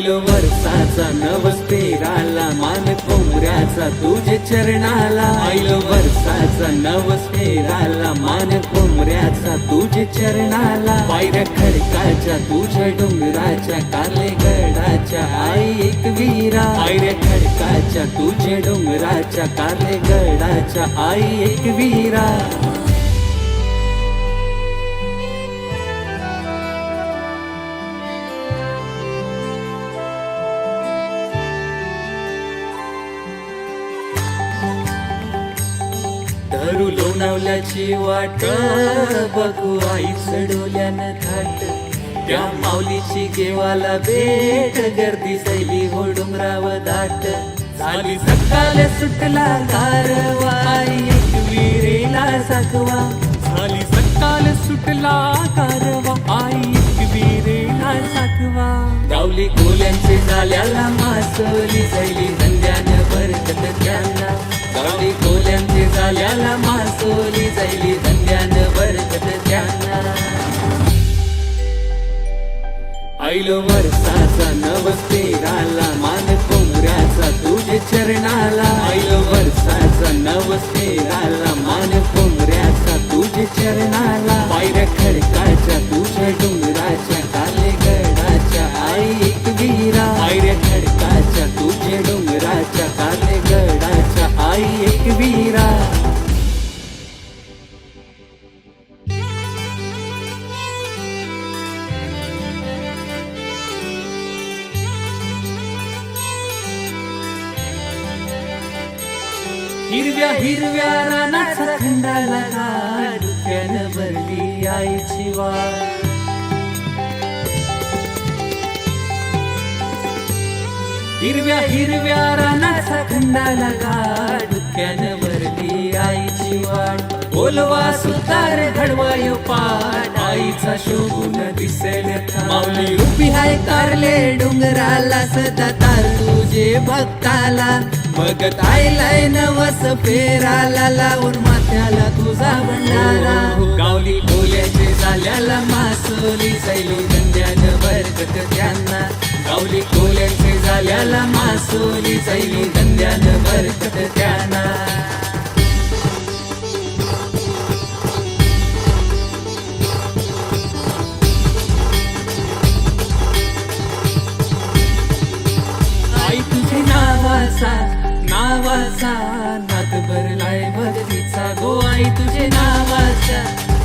ILO वर्षाचा नवस पेराला मान कोंबऱ्याचा तुझे चरणाला आईलो वर्षाचा नवस पेराला मान कोंबऱ्याचा तुझे चरणाला पायऱ्या खडकाच्या तुझ्या डोंगराच्या काले गडाच्या आई एक वीरा पायऱ्या खडकाच्या तुझ्या डोंगराच्या काले गडाच्या आई एक वीरा धरू लोणावल्याची वाट बघू आईच डोल्यानं थाट त्या माऊलीची केवाला भेट गर्दी सैली हो डोंगराव दाट झाली सकाळ सुटला गारवा आई एक विरेला साकवा झाली सकाळ सुटला गारवा आई एक विरेला साकवा गावली कोल्यांचे झाल्याला मासोली सैली धंद्यानं बरकत त्यांना गावली कोल्यांचे झाल्याला मासोली सैली धंद्यानं बरकत त्यांना आईलो वर्षाचा नवस पेराला मान कोंबऱ्याचा तुझे चरणाला आईलो वर्षाचा नवस पेराला मान कोंबऱ्याचा तुझे चरणाला पायऱ्या खडकाच्या तुझ्या डोंगराच्या काले गडाच्या आई एक वीरा पायऱ्या खडकाच्या तुझ्या डोंगराच्या काले गडाच्या आई एक वीरा हिरव्या हिरव्या रानाचा खंडाला डुक्यानं भरली आईची वाट हिरव्या हिरव्या रानाचा खंडाला डुक्यानं भरली आईची वाट बोलवा सुतार घडवायो पाठ आईचा शोभून दिसेल माऊली उभी हाय कारले डोंगराला सदा तार तुझे भक्ताला बघत आईलाय नवस पेराला लावून माथ्याला तुझा भंडारा गावली कोल्याचे झाल्याला मासोली सैली धंद्यानं बरकत त्यांना गावली कोल्याचे झाल्याला मासोली सैली धंद्यानं बरकत त्यांना आई तुझे नावाचा नाद भरलाय भक्तीचा गो आई तुझे नावाचा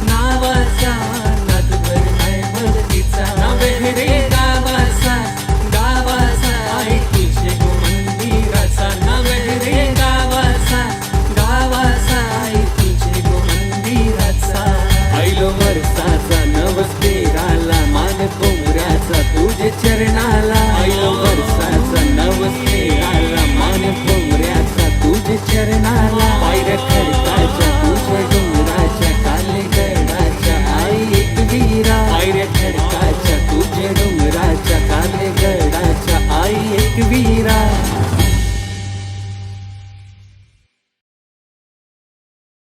नाद भरलाय भक्तीचा नवे रे